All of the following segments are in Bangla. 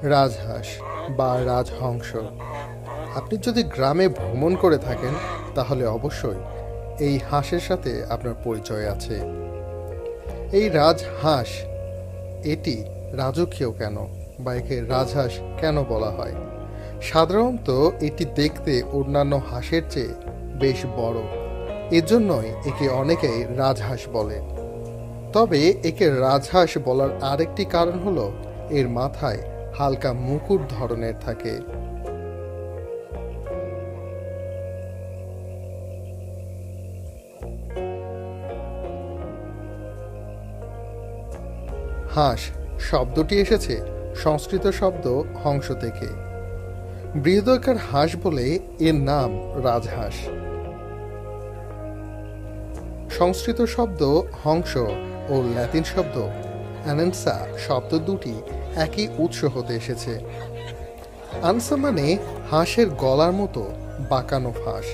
রাজহাঁস বা রাজহংস। আপনি যদি গ্রামে ভ্রমণ করে থাকেন তাহলে অবশ্যই এই হাঁসের সাথে আপনার পরিচয় আছে। এই রাজহাঁস এটি রাজকীয় কেন বা একে রাজহাঁস কেন বলা হয়? সাধারণত এটি দেখতে অন্যান্য হাঁসের চেয়ে বেশ বড়, এজন্যই একে অনেকেই রাজহাঁস বলে। তবে একে রাজহাঁস বলার আরেকটি কারণ হলো এর মাথায় হালকা মুকুট ধরনের থাকে। হাঁস শব্দটি এসেছে সংস্কৃত শব্দ হংস থেকে। বৃহদাকার হাঁস বলে এর নাম রাজহাঁস। সংস্কৃত শব্দ হংস ও ল্যাতিন শব্দ অ্যানেন্সা শব্দ দুটি একই উৎস হতে এসেছে। আনসা মানে হাঁসের গলার মতো বাঁকানো ফাঁস।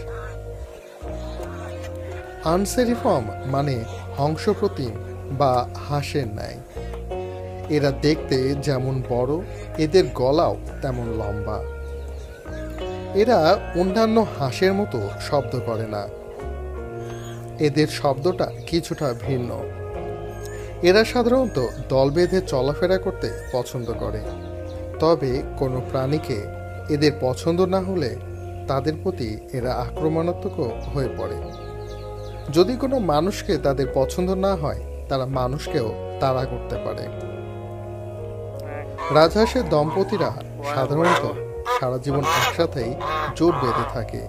আনসেরিফর্ম মানে হংস প্রতিম বা হাঁসের ন্যায়। এরা দেখতে যেমন বড়, এদের গলাও তেমন লম্বা। এরা অন্যান্য হাঁসের মতো শব্দ করে না, এদের শব্দটা কিছুটা ভিন্ন। এরা সাধারণত দল বেঁধে চলাফেরা করতে পছন্দ করে, তবে কোনো প্রাণীকে এদের পছন্দ না হলে তাদের প্রতি এরা আক্রমণাত্মক হয়ে পড়ে। যদি কোনো মানুষকে তাদের পছন্দ না হয় তারা মানুষকেও তাড়া করতে পারে। রাজহাঁসের দম্পতিরা সাধারণত সারা জীবন একসাথেই জোট বেঁধে থাকে,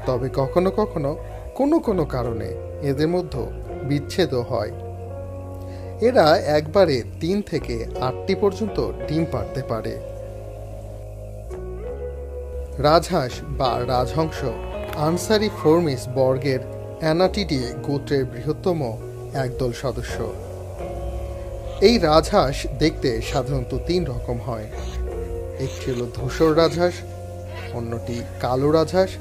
তবে কখনো কখনো কোনো কোনো কারণে এদের মধ্যে বিচ্ছেদও হয়। এরা একবারে 3 থেকে 8টি পর্যন্ত ডিম পাড়তে পারে। রাজহাঁস বা রাজহংস আনসারি ফর্মিস বর্গের অ্যানাটিডি গোত্রের বৃহত্তম একদল সদস্য। এই রাজহাঁস দেখতে সাধারণত 3 রকম হয়। একটি হলো ধূসর রাজহাঁস, অন্যটি কালো রাজহাঁস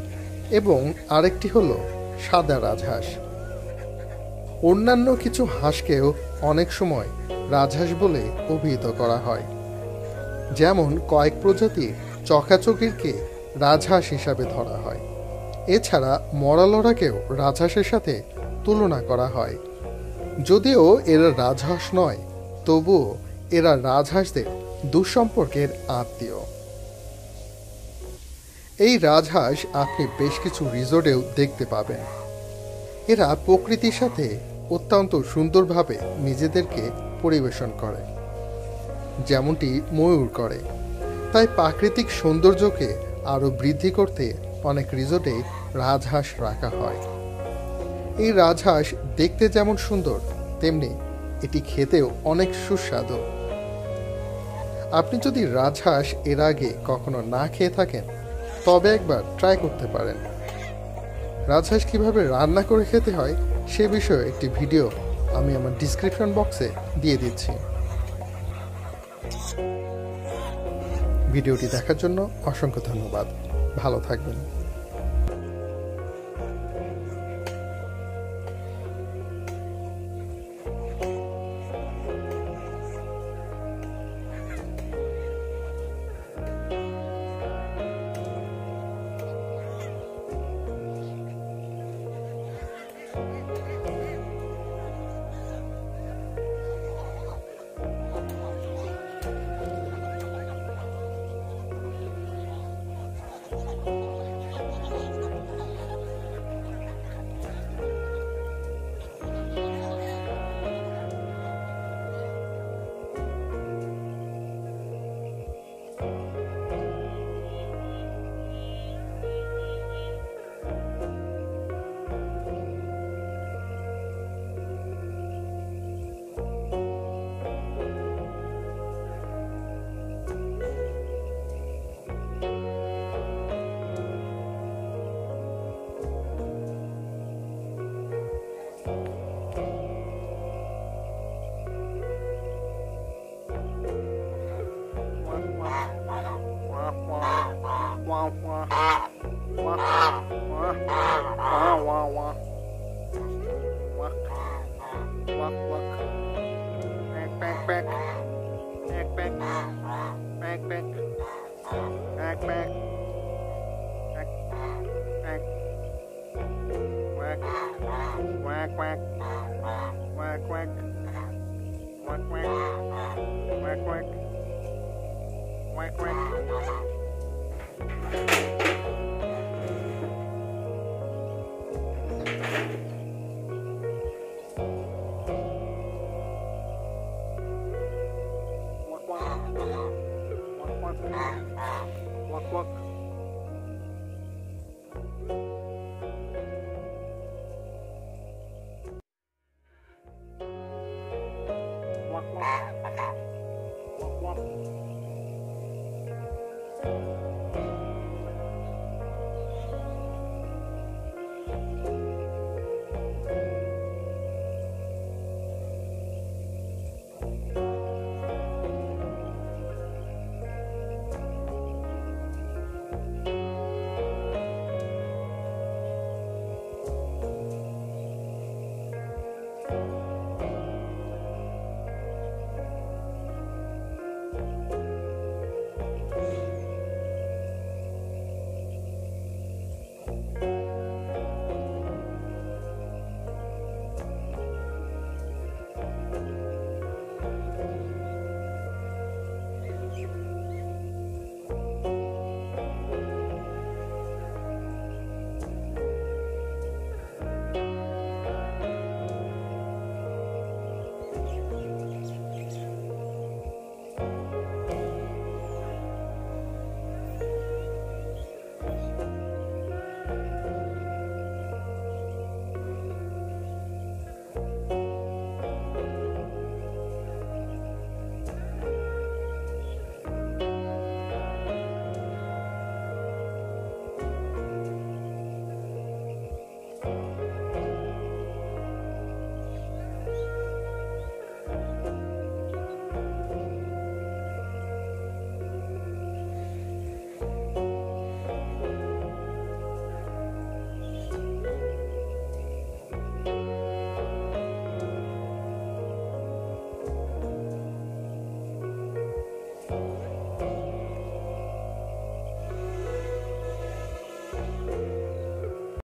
এবং আরেকটি হলো সাদা রাজহাঁস। অন্যান্য কিছু হাঁসকেও অনেক সময় রাজহাঁস বলে অভিহিত করা হয়, যেমন কয়েক প্রজাতির চকাচকিরকে রাজহাঁস হিসাবে ধরা হয়। এছাড়া মরালরাকেও রাজহাঁসের সাথে তুলনা করা হয়। যদিও এরা রাজহাঁস নয়, তবুও এরা রাজহাঁসদের দুঃসম্পর্কের আত্মীয়। এই রাজহাঁস আপনি বেশ কিছু রিসোর্টেও দেখতে পাবেন। এরা প্রকৃতির সাথে অত্যন্ত সুন্দরভাবে নিজেদেরকে পরিবেশন করে, যেমনটি ময়ূর করে। তাই প্রাকৃতিক সৌন্দর্যকে আরও বৃদ্ধি করতে অনেক রিসোর্টে রাজহাঁস রাখা হয়। এই রাজহাঁস দেখতে যেমন সুন্দর, তেমনি এটি খেতেও অনেক সুস্বাদু। আপনি যদি রাজহাঁস এর আগে কখনো না খেয়ে থাকেন তবে একবার ট্রাই করতে পারেন। রাজহাঁস কিভাবে রান্না করে খেতে হয় সে বিষয়ে একটি ভিডিও আমি আমার ডিসক্রিপশন বক্সে দিয়ে দিচ্ছি। ভিডিওটি দেখার জন্য অসংখ্য ধন্যবাদ। ভালো থাকবেন। Quack, quack. Quack, quack.